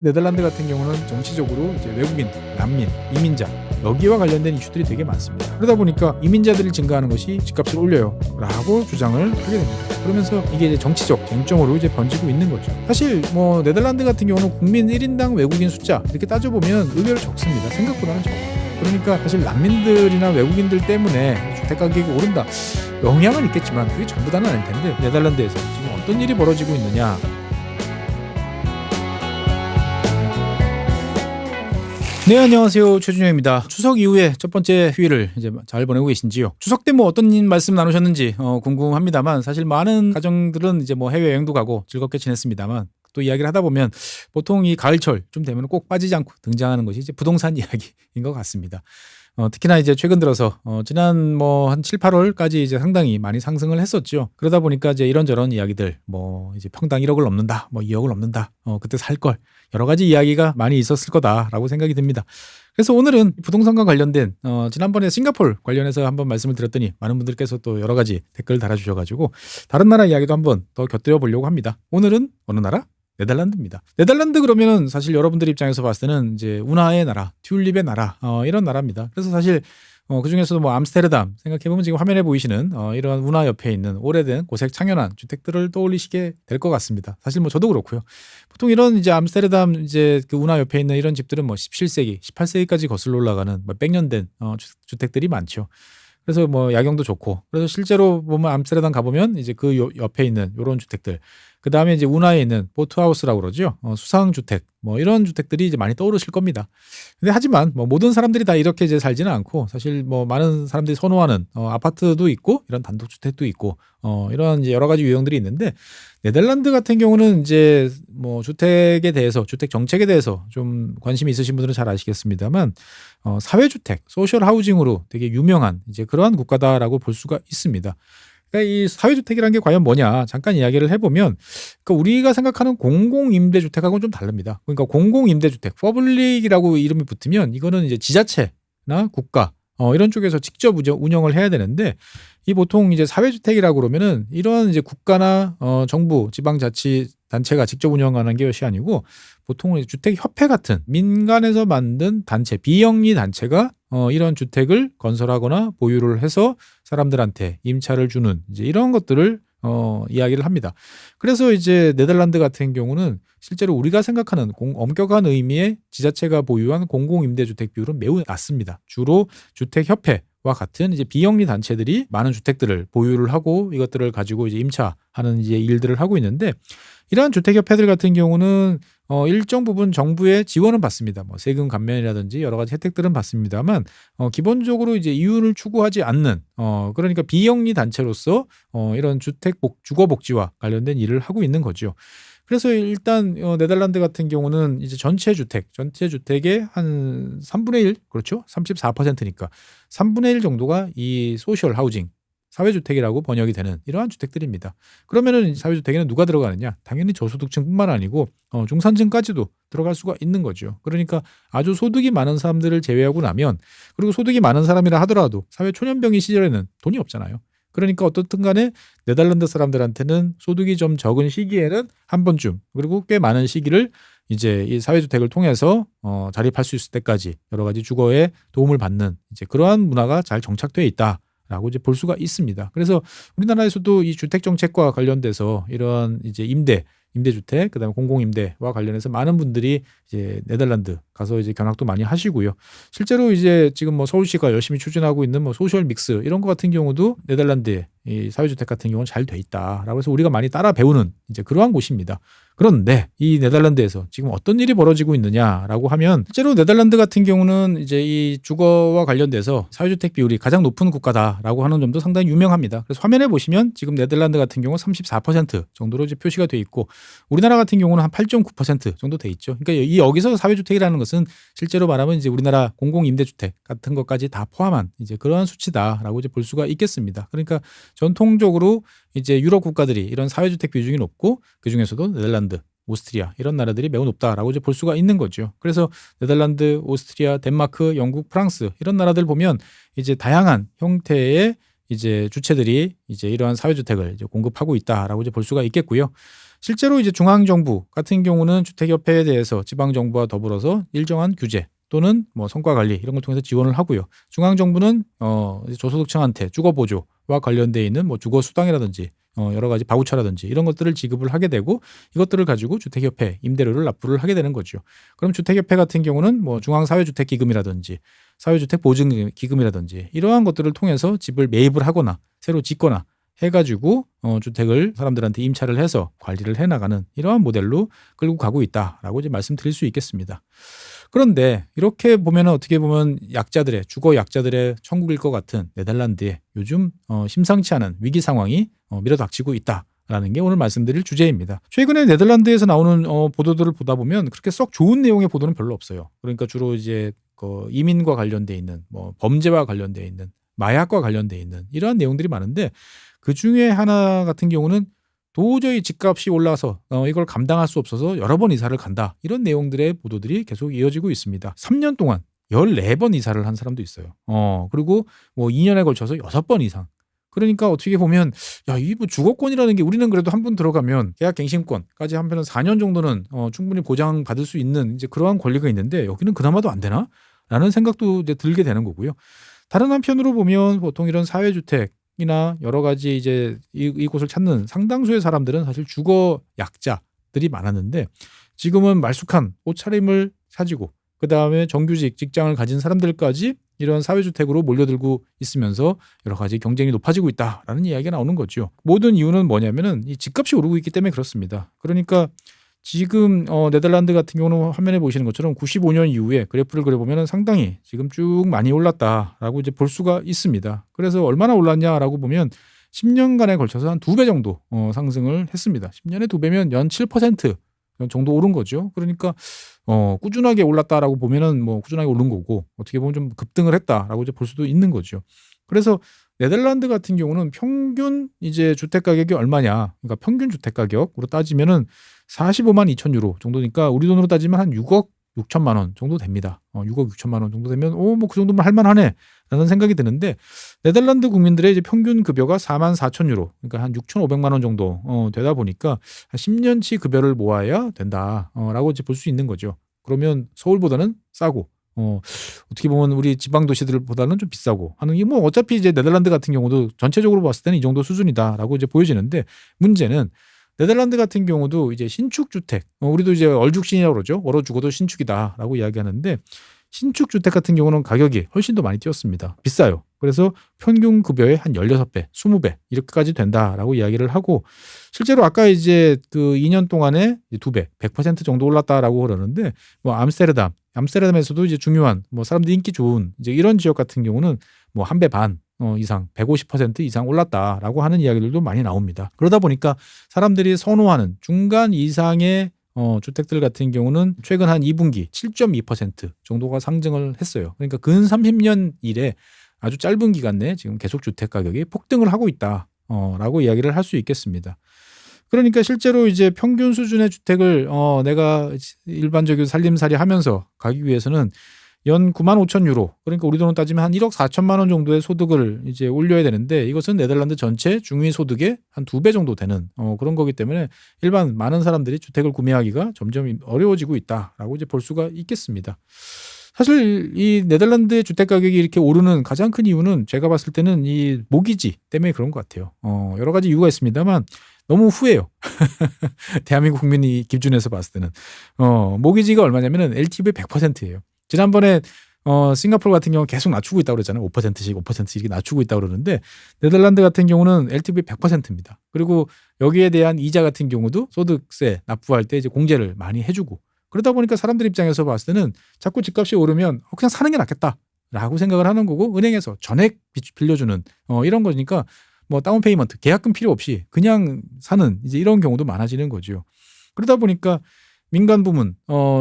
네덜란드 같은 경우는 정치적으로 이제 외국인, 난민, 이민자 여기와 관련된 이슈들이 되게 많습니다. 그러다 보니까 이민자들이 증가하는 것이 집값을 올려요 라고 주장을 하게 됩니다. 그러면서 이게 이제 정치적 쟁점으로 이제 번지고 있는 거죠. 사실 뭐 네덜란드 같은 경우는 국민 1인당 외국인 숫자 이렇게 따져보면 의외로 적습니다. 생각보다는 적어요. 그러니까 사실 난민들이나 외국인들 때문에 주택 가격이 오른다 영향은 있겠지만 그게 전부 다는 아닐 텐데 네덜란드에서 지금 어떤 일이 벌어지고 있느냐. 네, 안녕하세요. 최준영입니다. 추석 이후에 첫 번째 휴일을 이제 잘 보내고 계신지요? 추석 때 뭐 어떤 말씀 나누셨는지 궁금합니다만 사실 많은 가정들은 이제 뭐 해외 여행도 가고 즐겁게 지냈습니다만 또 이야기를 하다 보면 보통 이 가을철 좀 되면 꼭 빠지지 않고 등장하는 것이 이제 부동산 이야기인 것 같습니다. 특히나 이제 최근 들어서 지난 뭐 한 7, 8월까지 이제 상당히 많이 상승을 했었죠. 그러다 보니까 이제 이런저런 이야기들 뭐 이제 평당 1억을 넘는다, 뭐 2억을 넘는다, 그때 살 걸 여러 가지 이야기가 많이 있었을 거다라고 생각이 듭니다. 그래서 오늘은 부동산과 관련된 지난번에 싱가포르 관련해서 한번 말씀을 드렸더니 많은 분들께서 또 여러 가지 댓글 달아주셔가지고 다른 나라 이야기도 한번 더 곁들여 보려고 합니다. 오늘은 어느 나라? 네덜란드입니다. 네덜란드 그러면은 사실 여러분들 입장에서 봤을 때는 이제 운하의 나라, 튤립의 나라 이런 나라입니다. 그래서 사실 그 중에서도 뭐 암스테르담 생각해보면 지금 화면에 보이시는 이런 운하 옆에 있는 오래된 고색 창연한 주택들을 떠올리시게 될 것 같습니다. 사실 뭐 저도 그렇고요. 보통 이런 이제 암스테르담 이제 그 운하 옆에 있는 이런 집들은 뭐 17세기, 18세기까지 거슬러 올라가는 뭐 100년 된 주택들이 많죠. 그래서 뭐 야경도 좋고 그래서 실제로 보면 암스테르담 가보면 이제 그 옆에 있는 이런 주택들 그 다음에 이제 운하에 있는 보트하우스라고 그러죠. 수상주택 뭐 이런 주택들이 이제 많이 떠오르실 겁니다. 근데 하지만 뭐 모든 사람들이 다 이렇게 이제 살지는 않고 사실 뭐 많은 사람들이 선호하는 아파트도 있고 이런 단독주택도 있고 이런 이제 여러 가지 유형들이 있는데 네덜란드 같은 경우는 이제 뭐 주택에 대해서 주택 정책에 대해서 좀 관심이 있으신 분들은 잘 아시겠습니다만 사회주택, 소셜 하우징으로 되게 유명한 이제 그러한 국가다라고 볼 수가 있습니다. 그러니까 이 사회주택이라는 게 과연 뭐냐 잠깐 이야기를 해보면 그러니까 우리가 생각하는 공공임대주택하고는 좀 다릅니다. 그러니까 공공임대주택, 퍼블릭이라고 이름이 붙으면 이거는 이제 지자체나 국가 이런 쪽에서 직접 운영을 해야 되는데 이 보통 이제 사회주택이라고 그러면은 이런 이제 국가나 정부, 지방자치단체가 직접 운영하는 것이 아니고 보통은 주택협회 같은 민간에서 만든 단체, 비영리 단체가 이런 주택을 건설하거나 보유를 해서 사람들한테 임차를 주는 이제 이런 것들을 이야기를 합니다. 그래서 이제 네덜란드 같은 경우는 실제로 우리가 생각하는 엄격한 의미의 지자체가 보유한 공공임대주택 비율은 매우 낮습니다. 주로 주택협회와 같은 이제 비영리 단체들이 많은 주택들을 보유를 하고 이것들을 가지고 이제 임차하는 이제 일들을 하고 있는데 이러한 주택협회들 같은 경우는 일정 부분 정부의 지원은 받습니다. 뭐 세금 감면이라든지 여러 가지 혜택들은 받습니다만 기본적으로 이제 이윤을 추구하지 않는 그러니까 비영리 단체로서 이런 주거 복지와 관련된 일을 하고 있는 거죠. 그래서 일단 네덜란드 같은 경우는 이제 전체 주택의 한 3분의 1 그렇죠? 34%니까 3분의 1 정도가 이 소셜 하우징 사회주택이라고 번역이 되는 이러한 주택들입니다. 그러면은 사회주택에는 누가 들어가느냐? 당연히 저소득층뿐만 아니고 중산층까지도 들어갈 수가 있는 거죠. 그러니까 아주 소득이 많은 사람들을 제외하고 나면 그리고 소득이 많은 사람이라 하더라도 사회 초년병기 시절에는 돈이 없잖아요. 그러니까 어떻든 간에 네덜란드 사람들한테는 소득이 좀 적은 시기에는 한 번쯤 그리고 꽤 많은 시기를 이제 이 사회주택을 통해서 자립할 수 있을 때까지 여러 가지 주거에 도움을 받는 이제 그러한 문화가 잘 정착되어 있다. 라고 이제 볼 수가 있습니다. 그래서 우리나라에서도 이 주택 정책과 관련돼서 이런 이제 임대주택, 그다음에 공공임대와 관련해서 많은 분들이 이제 네덜란드 가서 이제 견학도 많이 하시고요. 실제로 이제 지금 뭐 서울시가 열심히 추진하고 있는 뭐 소셜 믹스 이런 것 같은 경우도 네덜란드의 이 사회주택 같은 경우는 잘 돼 있다라고 해서 우리가 많이 따라 배우는 이제 그러한 곳입니다. 그런데 이 네덜란드에서 지금 어떤 일이 벌어지고 있느냐라고 하면 실제로 네덜란드 같은 경우는 이제 이 주거와 관련돼서 사회주택 비율이 가장 높은 국가다라고 하는 점도 상당히 유명합니다. 그래서 화면에 보시면 지금 네덜란드 같은 경우 34% 정도로 이제 표시가 돼 있고 우리나라 같은 경우는 한 8.9% 정도 돼 있죠. 그러니까 이 여기서 사회주택이라는 것은 실제로 말하면 이제 우리나라 공공임대주택 같은 것까지 다 포함한 이제 그러한 수치다라고 이제 볼 수가 있겠습니다. 그러니까 전통적으로 이제 유럽 국가들이 이런 사회주택 비중이 높고 그 중에서도 네덜란드, 오스트리아 이런 나라들이 매우 높다라고 이제 볼 수가 있는 거죠. 그래서 네덜란드, 오스트리아, 덴마크, 영국, 프랑스 이런 나라들 보면 이제 다양한 형태의 이제 주체들이 이제 이러한 사회주택을 이제 공급하고 있다라고 이제 볼 수가 있겠고요. 실제로 이제 중앙정부 같은 경우는 주택협회에 대해서 지방정부와 더불어서 일정한 규제 또는 뭐 성과 관리 이런 걸 통해서 지원을 하고요. 중앙정부는 저소득층한테 주거보조와 관련돼 있는 뭐 주거수당이라든지 여러 가지 바우처라든지 이런 것들을 지급을 하게 되고 이것들을 가지고 주택협회 임대료를 납부를 하게 되는 거죠. 그럼 주택협회 같은 경우는 뭐 중앙사회주택기금이라든지 사회주택보증기금이라든지 이러한 것들을 통해서 집을 매입을 하거나 새로 짓거나 해가지고 주택을 사람들한테 임차를 해서 관리를 해나가는 이러한 모델로 끌고 가고 있다라고 이제 말씀드릴 수 있겠습니다. 그런데 이렇게 보면 어떻게 보면 약자들의 주거 약자들의 천국일 것 같은 네덜란드에 요즘 심상치 않은 위기 상황이 밀어닥치고 있다라는 게 오늘 말씀드릴 주제입니다. 최근에 네덜란드에서 나오는 보도들을 보다 보면 그렇게 썩 좋은 내용의 보도는 별로 없어요. 그러니까 주로 이제 이민과 관련돼 있는 뭐 범죄와 관련돼 있는 마약과 관련돼 있는 이러한 내용들이 많은데 그 중에 하나 같은 경우는 도저히 집값이 올라서 이걸 감당할 수 없어서 여러 번 이사를 간다. 이런 내용들의 보도들이 계속 이어지고 있습니다. 3년 동안 14번 이사를 한 사람도 있어요. 그리고 뭐 2년에 걸쳐서 6번 이상. 그러니까 어떻게 보면 이 뭐 주거권이라는 게 우리는 그래도 한 번 들어가면 계약갱신권까지 한편은 4년 정도는 충분히 보장받을 수 있는 이제 그러한 권리가 있는데 여기는 그나마도 안 되나? 라는 생각도 이제 들게 되는 거고요. 다른 한편으로 보면 보통 이런 사회주택 이나 여러 가지 이제 이곳을 찾는 상당수의 사람들은 사실 주거 약자들이 많았는데 지금은 말쑥한 옷차림을 사지고 그 다음에 정규직 직장을 가진 사람들까지 이런 사회주택으로 몰려들고 있으면서 여러 가지 경쟁이 높아지고 있다라는 이야기가 나오는 거죠. 모든 이유는 뭐냐면은 이 집값이 오르고 있기 때문에 그렇습니다. 그러니까 지금 네덜란드 같은 경우는 화면에 보시는 것처럼 95년 이후에 그래프를 그려보면 상당히 지금 쭉 많이 올랐다라고 이제 볼 수가 있습니다. 그래서 얼마나 올랐냐라고 보면 10년간에 걸쳐서 한 2배 정도 상승을 했습니다. 10년에 2배면 연 7% 정도 오른 거죠. 그러니까 꾸준하게 올랐다라고 보면은 뭐 꾸준하게 오른 거고 어떻게 보면 좀 급등을 했다라고 이제 볼 수도 있는 거죠. 그래서 네덜란드 같은 경우는 평균 이제 주택 가격이 얼마냐? 그러니까 평균 주택 가격으로 따지면은 45만 2천 유로 정도니까 우리 돈으로 따지면 한 6억 6천만 원 정도 됩니다. 6억 6천만 원 정도 되면 뭐 그 정도면 할 만하네 라는 생각이 드는데 네덜란드 국민들의 이제 평균 급여가 4만 4천 유로 그러니까 한 6,500만 원 정도 되다 보니까 한 10년치 급여를 모아야 된다라고 이제 볼 수 있는 거죠. 그러면 서울보다는 싸고 어떻게 보면 우리 지방 도시들보다는 좀 비싸고 하는 게 뭐 어차피 이제 네덜란드 같은 경우도 전체적으로 봤을 때는 이 정도 수준이다라고 이제 보여지는데 문제는 네덜란드 같은 경우도 이제 신축 주택, 우리도 이제 얼죽신이라고 그러죠. 얼어 죽어도 신축이다라고 이야기하는데 신축 주택 같은 경우는 가격이 훨씬 더 많이 뛰었습니다. 비싸요. 그래서 평균 급여의 한 16배, 20배 이렇게까지 된다라고 이야기를 하고 실제로 아까 이제 그 2년 동안에 2배, 100% 정도 올랐다라고 그러는데 뭐 암스테르담에서도 이제 중요한 뭐 사람들이 인기 좋은 이제 이런 지역 같은 경우는 뭐 1배 반 이상 150% 이상 올랐다라고 하는 이야기들도 많이 나옵니다. 그러다 보니까 사람들이 선호하는 중간 이상의 주택들 같은 경우는 최근 한 2분기 7.2% 정도가 상승을 했어요. 그러니까 근 30년 이래 아주 짧은 기간 내에 지금 계속 주택 가격이 폭등을 하고 있다라고 이야기를 할 수 있겠습니다. 그러니까 실제로 이제 평균 수준의 주택을 내가 일반적으로 살림살이 하면서 가기 위해서는 연 9만 5천 유로 그러니까 우리 돈으로 따지면 한 1억 4천만 원 정도의 소득을 이제 올려야 되는데 이것은 네덜란드 전체 중위 소득의 한 2배 정도 되는 그런 거기 때문에 일반 많은 사람들이 주택을 구매하기가 점점 어려워지고 있다라고 이제 볼 수가 있겠습니다. 사실 이 네덜란드의 주택 가격이 이렇게 오르는 가장 큰 이유는 제가 봤을 때는 이 모기지 때문에 그런 것 같아요. 여러 가지 이유가 있습니다만 너무 후해요. 대한민국 국민이 기준에서 봤을 때는 모기지가 얼마냐면은 LTV 100%예요. 지난번에 싱가포르 같은 경우는 계속 낮추고 있다고 그랬잖아요. 5%씩 5%씩 이렇게 낮추고 있다고 그러는데 네덜란드 같은 경우는 LTV 100%입니다. 그리고 여기에 대한 이자 같은 경우도 소득세 납부할 때 이제 공제를 많이 해주고 그러다 보니까 사람들 입장에서 봤을 때는 자꾸 집값이 오르면 그냥 사는 게 낫겠다라고 생각을 하는 거고 은행에서 전액 빌려주는 이런 거니까 뭐 다운페이먼트 계약금 필요 없이 그냥 사는 이제 이런 경우도 많아지는 거죠. 그러다 보니까 민간 부문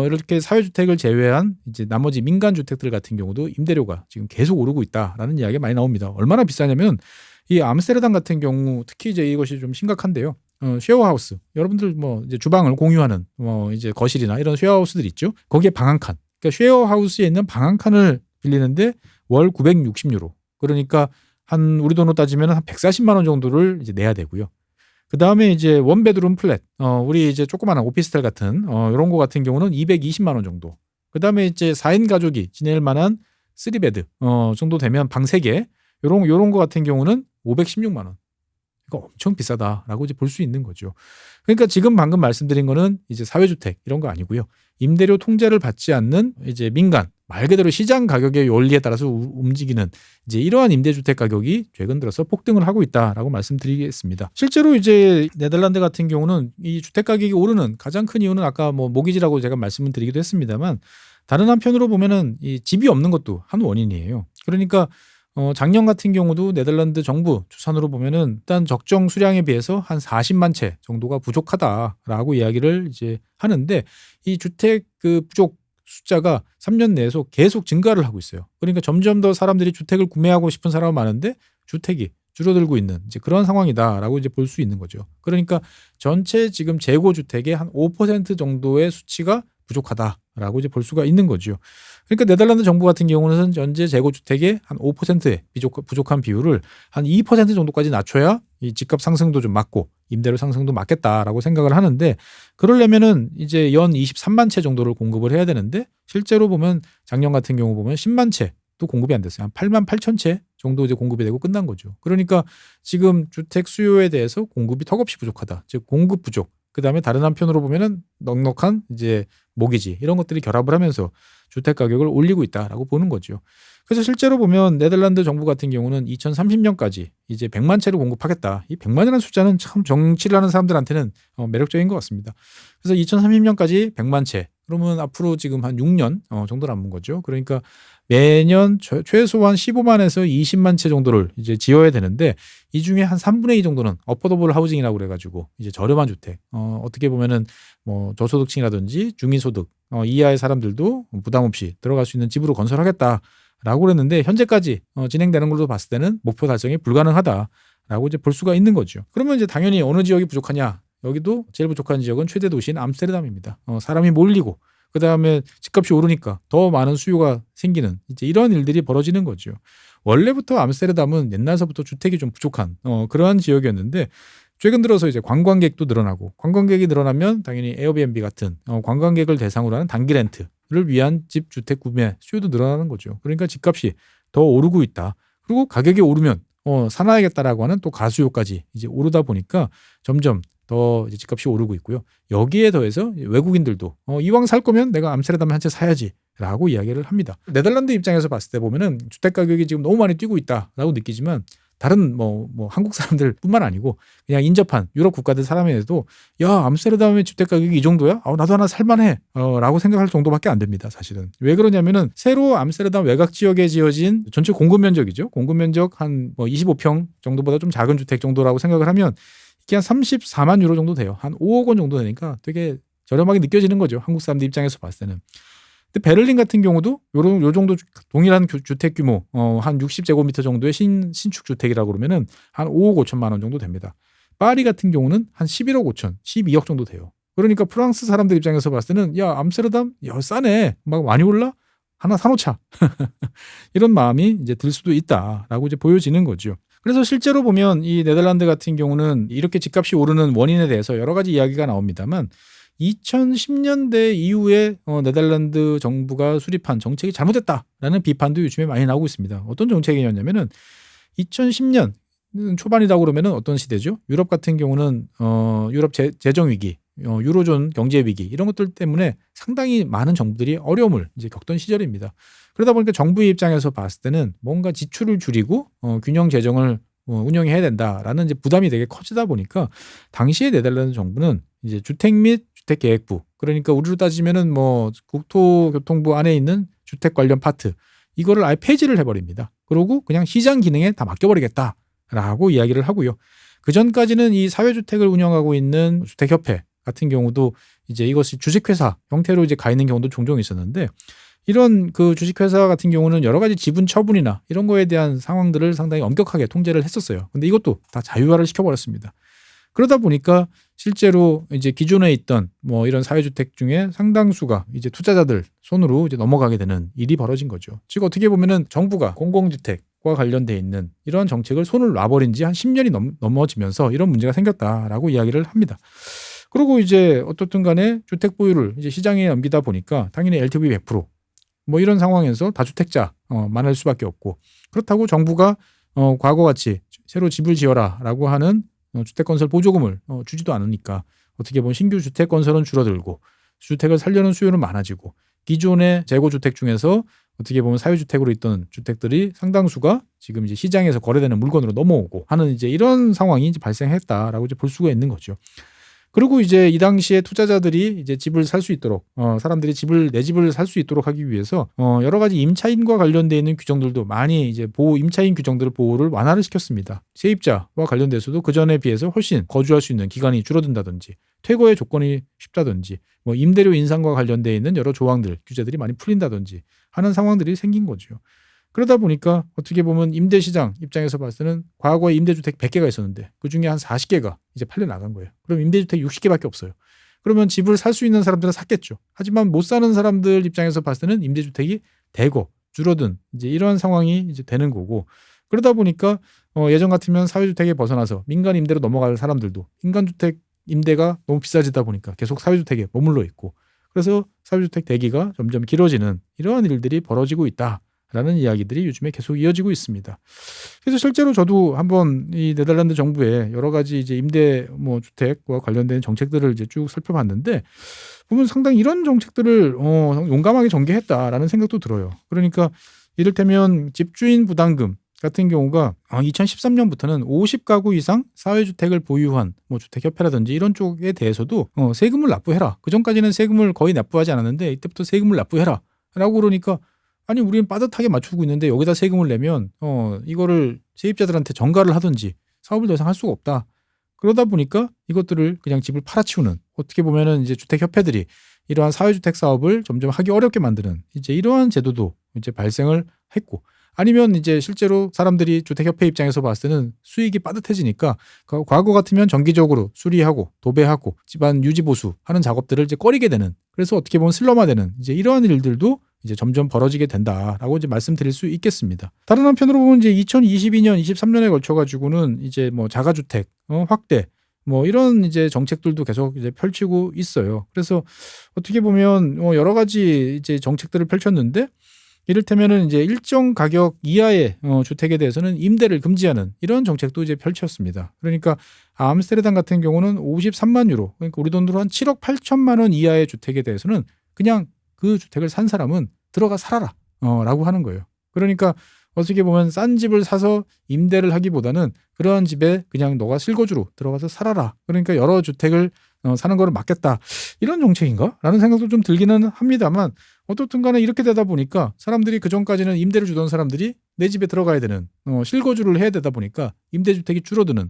이렇게 사회주택을 제외한 이제 나머지 민간 주택들 같은 경우도 임대료가 지금 계속 오르고 있다라는 이야기가 많이 나옵니다. 얼마나 비싸냐면 이 암스테르담 같은 경우 특히 이제 이것이 좀 심각한데요. 쉐어하우스 여러분들 뭐 이제 주방을 공유하는 이제 거실이나 이런 쉐어하우스들 있죠. 거기에 방 한 칸. 그러니까 쉐어하우스에 있는 방 한 칸을 빌리는데 월 960유로. 그러니까 한 우리 돈으로 따지면 한 140만 원 정도를 이제 내야 되고요. 그 다음에 이제 원베드룸 플랫, 우리 이제 조그마한 오피스텔 같은 이런 거 같은 경우는 220만 원 정도. 그 다음에 이제 4인 가족이 지낼 만한 3베드 정도 되면 방 3개, 요런 거 같은 경우는 516만 원. 이거 엄청 비싸다라고 이제 볼 수 있는 거죠. 그러니까 지금 방금 말씀드린 거는 이제 사회주택 이런 거 아니고요. 임대료 통제를 받지 않는 이제 민간, 말 그대로 시장 가격의 원리에 따라서 움직이는 이제 이러한 임대주택 가격이 최근 들어서 폭등을 하고 있다라고 말씀드리겠습니다. 실제로 이제 네덜란드 같은 경우는 이 주택 가격이 오르는 가장 큰 이유는 아까 뭐 모기지라고 제가 말씀을 드리기도 했습니다만, 다른 한편으로 보면은 이 집이 없는 것도 한 원인이에요. 그러니까 작년 같은 경우도 네덜란드 정부 추산으로 보면은 일단 적정 수량에 비해서 한 40만 채 정도가 부족하다라고 이야기를 이제 하는데, 이 주택 그 부족 숫자가 3년 내에서 계속 증가를 하고 있어요. 그러니까 점점 더 사람들이 주택을 구매하고 싶은 사람은 많은데 주택이 줄어들고 있는 이제 그런 상황이다라고 이제 볼 수 있는 거죠. 그러니까 전체 지금 재고 주택의 한 5% 정도의 수치가 부족하다라고 이제 볼 수가 있는 거죠. 그러니까 네덜란드 정부 같은 경우는 현재 재고 주택의 한 5%의 부족한 비율을 한 2% 정도까지 낮춰야 이 집값 상승도 좀 막고 임대료 상승도 막겠다라고 생각을 하는데, 그러려면은 이제 연 23만 채 정도를 공급을 해야 되는데, 실제로 보면 작년 같은 경우 보면 10만 채도 공급이 안 됐어요. 한 8만 8천 채 정도 이제 공급이 되고 끝난 거죠. 그러니까 지금 주택 수요에 대해서 공급이 턱없이 부족하다. 즉 공급 부족. 그다음에 다른 한편으로 보면은 넉넉한 이제 모기지 이런 것들이 결합을 하면서 주택 가격을 올리고 있다라고 보는 거죠. 그래서 실제로 보면 네덜란드 정부 같은 경우는 2030년까지 이제 100만 채를 공급하겠다. 이 100만이라는 숫자는 참 정치를 하는 사람들한테는 매력적인 것 같습니다. 그래서 2030년까지 100만 채. 그러면 앞으로 지금 한 6년 정도 남은 거죠. 그러니까 매년 최소한 15만에서 20만 채 정도를 이제 지어야 되는데, 이 중에 한 3분의 2 정도는 어포더블 하우징이라고 그래가지고 이제 저렴한 주택. 어떻게 보면은 뭐 저소득층이라든지 중위소득 이하의 사람들도 부담 없이 들어갈 수 있는 집으로 건설하겠다라고 그랬는데, 현재까지 진행되는 걸로 봤을 때는 목표 달성이 불가능하다라고 이제 볼 수가 있는 거죠. 그러면 이제 당연히 어느 지역이 부족하냐? 여기도 제일 부족한 지역은 최대 도시인 암스테르담입니다. 사람이 몰리고 그다음에 집값이 오르니까 더 많은 수요가 생기는 이제 이런 일들이 벌어지는 거죠. 원래부터 암스테르담은 옛날서부터 주택이 좀 부족한 그러한 지역이었는데, 최근 들어서 이제 관광객도 늘어나고, 관광객이 늘어나면 당연히 에어비앤비 같은 관광객을 대상으로 하는 단기 렌트를 위한 집 주택 구매 수요도 늘어나는 거죠. 그러니까 집값이 더 오르고 있다. 그리고 가격이 오르면 사놔야겠다라고 하는 또 가수요까지 이제 오르다 보니까 점점 더 이제 집값이 오르고 있고요. 여기에 더해서 외국인들도 이왕 살 거면 내가 암스테르담에 한 채 사야지라고 이야기를 합니다. 네덜란드 입장에서 봤을 때 보면은 주택 가격이 지금 너무 많이 뛰고 있다라고 느끼지만, 다른 뭐 한국 사람들뿐만 아니고 그냥 인접한 유럽 국가들 사람에도 야, 암스테르담의 주택 가격이 이 정도야? 나도 하나 살만해 라고 생각할 정도밖에 안 됩니다. 사실은. 왜 그러냐면은 새로 암스테르담 외곽 지역에 지어진 전체 공급 면적이죠. 공급 면적 한 25평 정도보다 좀 작은 주택 정도라고 생각을 하면 이게 한 34만 유로 정도 돼요. 한 5억 원 정도 되니까 되게 저렴하게 느껴지는 거죠. 한국 사람들 입장에서 봤을 때는. 근데 베를린 같은 경우도 요 정도 동일한 주택 규모 한 60제곱미터 정도의 신축 주택이라고 그러면은 한 5억 5천만 원 정도 됩니다. 파리 같은 경우는 한 11억 5천, 12억 정도 돼요. 그러니까 프랑스 사람들 입장에서 봤을 때는 야, 암스테르담 야, 싸네. 막 많이 올라? 하나 사놓자. 이런 마음이 이제 들 수도 있다라고 이제 보여지는 거죠. 그래서 실제로 보면 이 네덜란드 같은 경우는 이렇게 집값이 오르는 원인에 대해서 여러 가지 이야기가 나옵니다만, 2010년대 이후에 네덜란드 정부가 수립한 정책이 잘못됐다라는 비판도 요즘에 많이 나오고 있습니다. 어떤 정책이었냐면은 2010년 초반이라고 그러면은 어떤 시대죠? 유럽 같은 경우는 유럽 재정 위기, 유로존 경제 위기 이런 것들 때문에 상당히 많은 정부들이 어려움을 이제 겪던 시절입니다. 그러다 보니까 정부의 입장에서 봤을 때는 뭔가 지출을 줄이고 균형 재정을 운영해야 된다라는 이제 부담이 되게 커지다 보니까, 당시에 네덜란드 정부는 이제 주택 및 주택계획부, 그러니까 우리로 따지면은 뭐 국토교통부 안에 있는 주택 관련 파트, 이거를 아예 폐지를 해버립니다. 그리고 그냥 시장 기능에 다 맡겨버리겠다라고 이야기를 하고요. 그 전까지는 이 사회주택을 운영하고 있는 주택협회 같은 경우도 이제 이것이 주식회사 형태로 이제 가 있는 경우도 종종 있었는데, 이런 그 주식회사 같은 경우는 여러 가지 지분 처분이나 이런 거에 대한 상황들을 상당히 엄격하게 통제를 했었어요. 근데 이것도 다 자유화를 시켜버렸습니다. 그러다 보니까 실제로 이제 기존에 있던 뭐 이런 사회주택 중에 상당수가 이제 투자자들 손으로 이제 넘어가게 되는 일이 벌어진 거죠. 즉 어떻게 보면은 정부가 공공주택 주택과 관련돼 있는 이러한 정책을 손을 놔버린 지 한 10년이 넘어지면서 이런 문제가 생겼다라고 이야기를 합니다. 그리고 이제 어떻든 간에 주택 보유를 이제 시장에 넘기다 보니까 당연히 LTV 100%, 뭐 이런 상황에서 다주택자 많을 수밖에 없고, 그렇다고 정부가 과거같이 새로 집을 지어라라고 하는 주택건설 보조금을 주지도 않으니까 어떻게 보면 신규 주택 건설은 줄어들고 주택을 살려는 수요는 많아지고, 기존의 재고주택 중에서 어떻게 보면 사유주택으로 있던 주택들이 상당수가 지금 이제 시장에서 거래되는 물건으로 넘어오고 하는 이제 이런 상황이 이제 발생했다라고 이제 볼 수가 있는 거죠. 그리고 이제 이 당시에 투자자들이 이제 집을 살 수 있도록 사람들이 내 집을 살 수 있도록 하기 위해서 여러 가지 임차인과 관련돼 있는 규정들도 많이 이제 임차인 규정들 보호를 완화를 시켰습니다. 세입자와 관련돼서도 그 전에 비해서 훨씬 거주할 수 있는 기간이 줄어든다든지, 퇴거의 조건이 쉽다든지, 뭐 임대료 인상과 관련돼 있는 여러 조항들 규제들이 많이 풀린다든지 하는 상황들이 생긴 거죠. 그러다 보니까 어떻게 보면 임대시장 입장에서 봤을 때는 과거에 임대주택 100개가 있었는데 그중에 한 40개가 이제 팔려 나간 거예요. 그럼 임대주택 60개밖에 없어요. 그러면 집을 살 수 있는 사람들은 샀겠죠. 하지만 못 사는 사람들 입장에서 봤을 때는 임대주택이 대거 줄어든 이제 이러한 상황이 이제 되는 거고, 그러다 보니까 예전 같으면 사회주택에 벗어나서 민간 임대로 넘어갈 사람들도 민간주택 임대가 너무 비싸지다 보니까 계속 사회주택에 머물러 있고, 그래서 사회주택 대기가 점점 길어지는 이러한 일들이 벌어지고 있다라는 이야기들이 요즘에 계속 이어지고 있습니다. 그래서 실제로 저도 한번 이 네덜란드 정부의 여러 가지 이제 임대 주택과 관련된 정책들을 이제 쭉 살펴봤는데, 보면 상당히 이런 정책들을 용감하게 전개했다라는 생각도 들어요. 그러니까 이를테면 집주인 부담금 같은 경우가 2013년부터는 50가구 이상 사회주택을 보유한 주택협회라든지 이런 쪽에 대해서도 세금을 납부해라. 그전까지는 세금을 거의 납부하지 않았는데 이때부터 세금을 납부해라 라고 그러니까, 아니 우리는 빠듯하게 맞추고 있는데 여기다 세금을 내면 이거를 세입자들한테 전가를 하든지 사업을 더 이상 할 수가 없다. 그러다 보니까 이것들을 그냥 집을 팔아치우는, 어떻게 보면은 이제 주택협회들이 이러한 사회주택 사업을 점점 하기 어렵게 만드는 이제 이러한 제도도 이제 발생을 했고, 아니면 이제 실제로 사람들이 주택협회 입장에서 봤을 때는 수익이 빠듯해지니까 과거 같으면 정기적으로 수리하고 도배하고 집안 유지보수 하는 작업들을 이제 꺼리게 되는, 그래서 어떻게 보면 슬럼화되는 이제 이러한 일들도 이제 점점 벌어지게 된다라고 이제 말씀드릴 수 있겠습니다. 다른 한편으로 보면 이제 2022년, 23년에 걸쳐 가지고는 이제 자가주택 확대 이런 이제 정책들도 계속 이제 펼치고 있어요. 그래서 어떻게 보면 여러 가지 이제 정책들을 펼쳤는데, 이를테면은 이제 일정 가격 이하의 주택에 대해서는 임대를 금지하는 이런 정책도 이제 펼쳤습니다. 그러니까 암스테르담 같은 경우는 53만 유로, 그러니까 우리 돈으로 한 7억 8천만 원 이하의 주택에 대해서는 그냥 그 주택을 산 사람은 들어가 살아라 라고 하는 거예요. 그러니까 어떻게 보면 싼 집을 사서 임대를 하기보다는 그러한 집에 그냥 너가 실거주로 들어가서 살아라. 그러니까 여러 주택을 사는 거를 막겠다. 이런 정책인가? 라는 생각도 좀 들기는 합니다만, 어떻든 간에 이렇게 되다 보니까 사람들이 그전까지는 임대를 주던 사람들이 내 집에 들어가야 되는 실거주를 해야 되다 보니까 임대주택이 줄어드는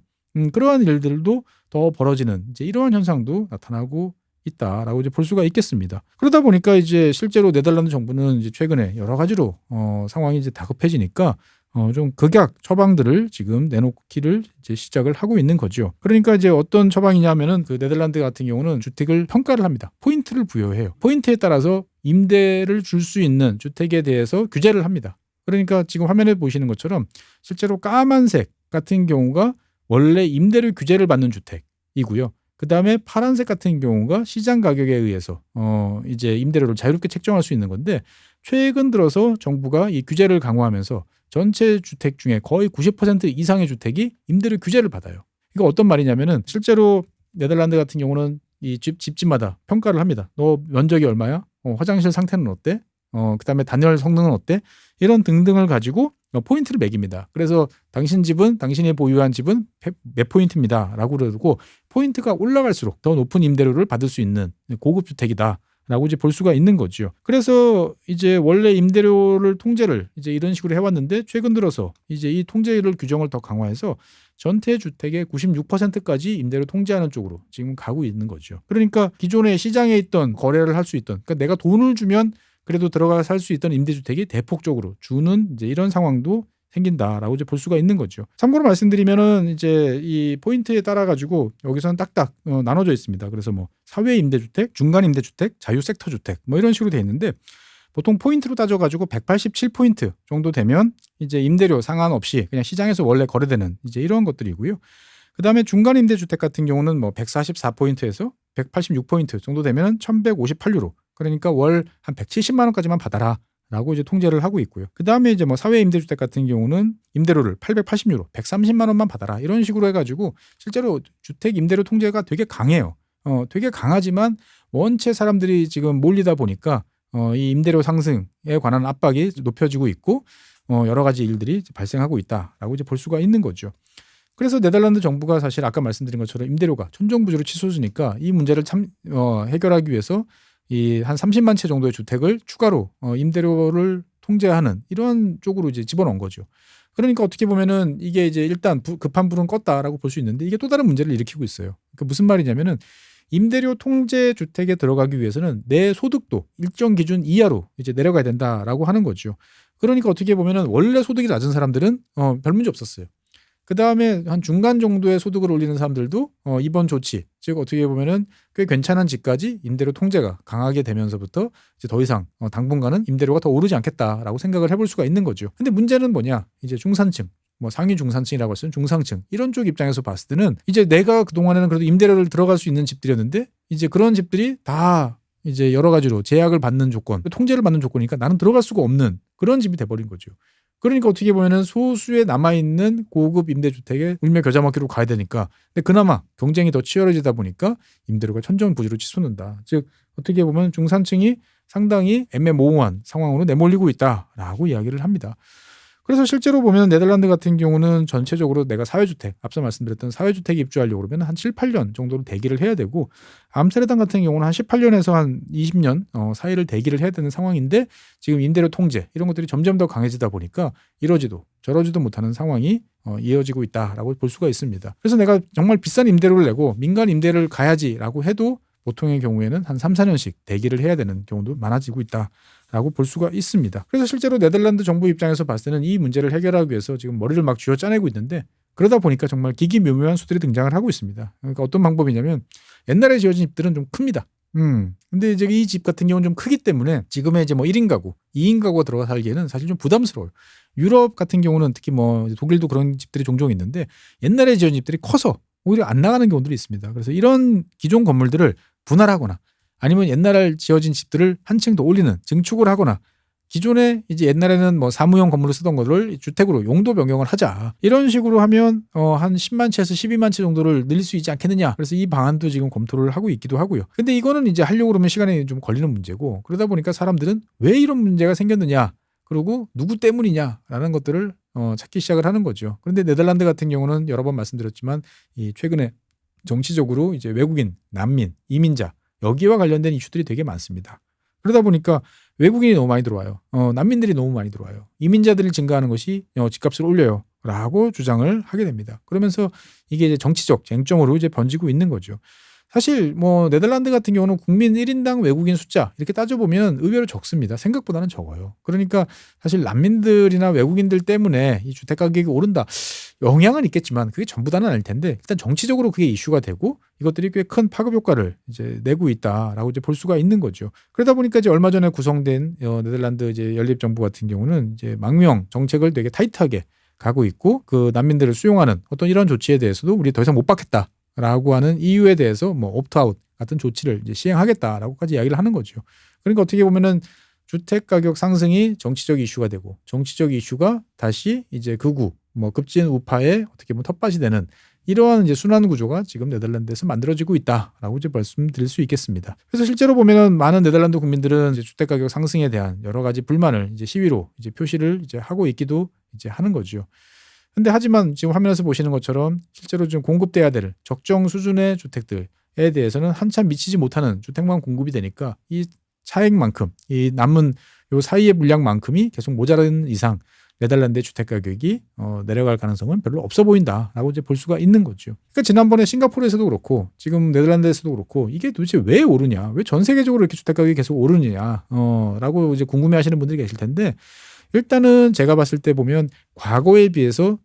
그러한 일들도 더 벌어지는 이제 이러한 현상도 나타나고 있다라고 이제 볼 수가 있겠습니다. 그러다 보니까 이제 실제로 네덜란드 정부는 이제 최근에 여러 가지로 상황이 이제 다급해지니까 좀 극약 처방들을 지금 내놓기를 이제 시작을 하고 있는 거죠. 그러니까 이제 어떤 처방이냐면은 그 네덜란드 같은 경우는 주택을 평가를 합니다. 포인트를 부여해요. 포인트에 따라서 임대를 줄 수 있는 주택에 대해서 규제를 합니다. 그러니까 지금 화면에 보시는 것처럼 실제로 까만색 같은 경우가 원래 임대료 규제를 받는 주택이고요. 그 다음에 파란색 같은 경우가 시장 가격에 의해서 이제 임대료를 자유롭게 책정할 수 있는 건데, 최근 들어서 정부가 이 규제를 강화하면서 전체 주택 중에 거의 90% 이상의 주택이 임대료 규제를 받아요. 이거 어떤 말이냐면은 실제로 네덜란드 같은 경우는 이 집집마다 평가를 합니다. 너 면적이 얼마야? 화장실 상태는 어때? 그다음에 단열 성능은 어때? 이런 등등을 가지고 포인트를 매깁니다. 그래서 당신 집은, 당신이 보유한 집은 몇 포인트입니다 라고 그러고, 포인트가 올라갈수록 더 높은 임대료를 받을 수 있는 고급 주택이다 라고 이제 볼 수가 있는 거죠. 그래서 이제 원래 임대료를 통제를 이제 이런 식으로 해왔는데, 최근 들어서 이제 이 통제를 규정을 더 강화해서 전체 주택의 96%까지 임대료 통제하는 쪽으로 지금 가고 있는 거죠. 그러니까 기존에 시장에 있던 거래를 할 수 있던, 그러니까 내가 돈을 주면 그래도 들어가 살 수 있던 임대주택이 대폭적으로 주는 이제 이런 상황도 생긴다라고 이제 볼 수가 있는 거죠. 참고로 말씀드리면은 이제 이 포인트에 따라 가지고 여기서는 딱딱 나눠져 있습니다. 그래서 사회 임대주택, 중간 임대주택, 자유 섹터 주택 이런 식으로 돼 있는데, 보통 포인트로 따져가지고 187포인트 정도 되면 이제 임대료 상관없이 그냥 시장에서 원래 거래되는 이제 이런 것들이고요. 그 다음에 중간 임대주택 같은 경우는 뭐 144포인트에서 186포인트 정도 되면 1158유로. 그러니까 월 한 170만 원까지만 받아라. 라고 이제 통제를 하고 있고요. 그 다음에 이제 뭐 사회 임대주택 같은 경우는 임대료를 880유로, 130만 원만 받아라. 이런 식으로 해가지고 실제로 주택 임대료 통제가 되게 강해요. 되게 강하지만 원체 사람들이 지금 몰리다 보니까 이 임대료 상승에 관한 압박이 높여지고 있고 여러 가지 일들이 발생하고 있다라고 이제 볼 수가 있는 거죠. 그래서 네덜란드 정부가 사실 아까 말씀드린 것처럼 임대료가 천정부지로 치솟으니까 이 문제를 해결하기 위해서 이 한 30만 채 정도의 주택을 추가로 임대료를 통제하는 이런 쪽으로 이제 집어넣은 거죠. 그러니까 어떻게 보면은 이게 이제 일단 급한 불은 껐다라고 볼 수 있는데 이게 또 다른 문제를 일으키고 있어요. 그러니까 무슨 말이냐면은 임대료 통제 주택에 들어가기 위해서는 내 소득도 일정 기준 이하로 이제 내려가야 된다라고 하는 거죠. 그러니까 어떻게 보면은 원래 소득이 낮은 사람들은 별 문제 없었어요. 그 다음에 한 중간 정도의 소득을 올리는 사람들도 이번 조치, 즉 어떻게 보면은 꽤 괜찮은 집까지 임대료 통제가 강하게 되면서부터 이제 더 이상 당분간은 임대료가 더 오르지 않겠다라고 생각을 해볼 수가 있는 거죠. 근데 문제는 뭐냐? 이제 중산층, 뭐 상위 중산층이라고 할 수 있는 중상층 이런 쪽 입장에서 봤을 때는 이제 내가 그 동안에는 그래도 임대료를 들어갈 수 있는 집들이었는데 이제 그런 집들이 다 이제 여러 가지로 제약을 받는 조건, 통제를 받는 조건이니까 나는 들어갈 수가 없는 그런 집이 돼버린 거죠. 그러니까 어떻게 보면은 소수의 남아있는 고급 임대주택에 울며 겨자 먹기로 가야 되니까 근데 그나마 경쟁이 더 치열해지다 보니까 임대료가 천정부지로 치솟는다. 즉 어떻게 보면 중산층이 상당히 애매모호한 상황으로 내몰리고 있다라고 이야기를 합니다. 그래서 실제로 보면 네덜란드 같은 경우는 전체적으로 내가 사회주택, 앞서 말씀드렸던 사회주택에 입주하려고 그러면 한 7, 8년 정도로 대기를 해야 되고 암스테르담 같은 경우는 한 18년에서 한 20년 사이를 대기를 해야 되는 상황인데 지금 임대료 통제 이런 것들이 점점 더 강해지다 보니까 이러지도 저러지도 못하는 상황이 이어지고 있다라고 볼 수가 있습니다. 그래서 내가 정말 비싼 임대료를 내고 민간 임대를 가야지라고 해도 보통의 경우에는 한 3, 4년씩 대기를 해야 되는 경우도 많아지고 있다라고 볼 수가 있습니다. 그래서 실제로 네덜란드 정부 입장에서 봤을 때는 이 문제를 해결하기 위해서 지금 머리를 막 쥐어 짜내고 있는데 그러다 보니까 정말 기기묘묘한 수들이 등장을 하고 있습니다. 그러니까 어떤 방법이냐면 옛날에 지어진 집들은 좀 큽니다. 근데 이제 이 집 같은 경우는 좀 크기 때문에 지금의 이제 뭐 1인 가구, 2인 가구가 들어가 살기에는 사실 좀 부담스러워요. 유럽 같은 경우는 특히 뭐 독일도 그런 집들이 종종 있는데 옛날에 지어진 집들이 커서 오히려 안 나가는 경우들이 있습니다. 그래서 이런 기존 건물들을 분할하거나 아니면 옛날 지어진 집들을 한 층 더 올리는 증축을 하거나 기존에 이제 옛날에는 뭐 사무용 건물을 쓰던 거를 주택으로 용도 변경을 하자. 이런 식으로 하면 한 10만 채에서 12만 채 정도를 늘릴 수 있지 않겠느냐. 그래서 이 방안도 지금 검토를 하고 있기도 하고요. 근데 이거는 이제 하려고 그러면 시간이 좀 걸리는 문제고 그러다 보니까 사람들은 왜 이런 문제가 생겼느냐. 그리고 누구 때문이냐라는 것들을 찾기 시작을 하는 거죠. 그런데 네덜란드 같은 경우는 여러 번 말씀드렸지만 이 최근에 정치적으로 이제 외국인, 난민, 이민자 여기와 관련된 이슈들이 되게 많습니다. 그러다 보니까 외국인이 너무 많이 들어와요. 난민들이 너무 많이 들어와요. 이민자들이 증가하는 것이 집값을 올려요. 라고 주장을 하게 됩니다. 그러면서 이게 이제 정치적 쟁점으로 이제 번지고 있는 거죠. 사실 뭐 네덜란드 같은 경우는 국민 1인당 외국인 숫자 이렇게 따져보면 의외로 적습니다. 생각보다는 적어요. 그러니까 사실 난민들이나 외국인들 때문에 이 주택 가격이 오른다. 영향은 있겠지만 그게 전부 다는 아닐 텐데 일단 정치적으로 그게 이슈가 되고 이것들이 꽤 큰 파급 효과를 이제 내고 있다라고 이제 볼 수가 있는 거죠. 그러다 보니까 이제 얼마 전에 구성된 네덜란드 이제 연립 정부 같은 경우는 이제 망명 정책을 되게 타이트하게 가고 있고 그 난민들을 수용하는 어떤 이런 조치에 대해서도 우리 더 이상 못 받겠다라고 하는 이유에 대해서 뭐 옵트아웃 같은 조치를 이제 시행하겠다라고까지 이야기를 하는 거죠. 그러니까 어떻게 보면은 주택 가격 상승이 정치적 이슈가 되고 정치적 이슈가 다시 이제 극우 뭐 급진 우파의 어떻게 보면 텃밭이 되는 이러한 이제 순환 구조가 지금 네덜란드에서 만들어지고 있다라고 이제 말씀드릴 수 있겠습니다. 그래서 실제로 보면은 많은 네덜란드 국민들은 이제 주택 가격 상승에 대한 여러 가지 불만을 이제 시위로 이제 표시를 이제 하고 있기도 이제 하는 거죠. 근데 하지만 지금 화면에서 보시는 것처럼 실제로 좀 공급돼야 될 적정 수준의 주택들에 대해서는 한참 미치지 못하는 주택만 공급이 되니까 이 차액만큼 이 남은 요 사이의 물량만큼이 계속 모자라는 이상 네덜란드의 주택 가격이 내려갈 가능성은 별로 없어 보인다라고 이제 볼 수가 있는 거죠. 그러니까 지난번에 싱가포르에서도 그렇고 지금 네덜란드에서도 그렇고 이게 도대체 왜 오르냐, 왜 전 세계적으로 이렇게 주택 가격이 계속 오르느냐라고 이제 궁금해하시는 분들이 계실 텐데 일단은 제가 봤을 때 보면 과거에 비해서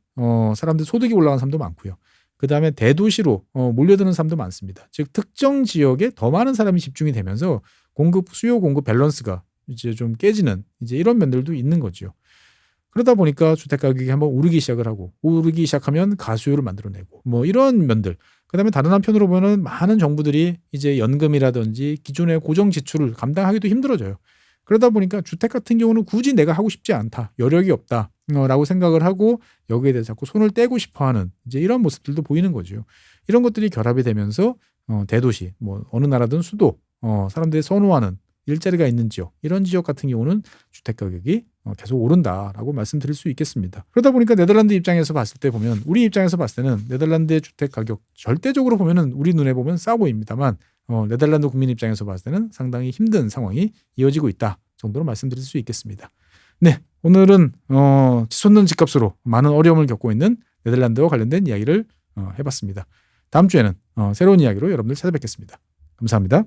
사람들 소득이 올라간 사람도 많고요. 그 다음에 대도시로 몰려드는 사람도 많습니다. 즉 특정 지역에 더 많은 사람이 집중이 되면서 수요 공급 밸런스가 이제 좀 깨지는 이제 이런 면들도 있는 거죠. 그러다 보니까 주택 가격이 한번 오르기 시작을 하고 오르기 시작하면 가수요를 만들어내고 뭐 이런 면들. 그다음에 다른 한편으로 보면은 많은 정부들이 이제 연금이라든지 기존의 고정 지출을 감당하기도 힘들어져요. 그러다 보니까 주택 같은 경우는 굳이 내가 하고 싶지 않다, 여력이 없다, 라고 생각을 하고 여기에 대해서 자꾸 손을 떼고 싶어하는 이제 이런 모습들도 보이는 거죠. 이런 것들이 결합이 되면서 대도시, 뭐 어느 나라든 수도, 사람들이 선호하는 일자리가 있는 지역, 이런 지역 같은 경우는 주택 가격이 계속 오른다라고 말씀드릴 수 있겠습니다. 그러다 보니까 네덜란드 입장에서 봤을 때 보면, 우리 입장에서 봤을 때는 네덜란드의 주택 가격 절대적으로 보면은 우리 눈에 보면 싸 보입니다만 네덜란드 국민 입장에서 봤을 때는 상당히 힘든 상황이 이어지고 있다 정도로 말씀드릴 수 있겠습니다. 네, 오늘은 치솟는 집값으로 많은 어려움을 겪고 있는 네덜란드와 관련된 이야기를 해봤습니다. 다음 주에는 새로운 이야기로 여러분들 찾아뵙겠습니다. 감사합니다.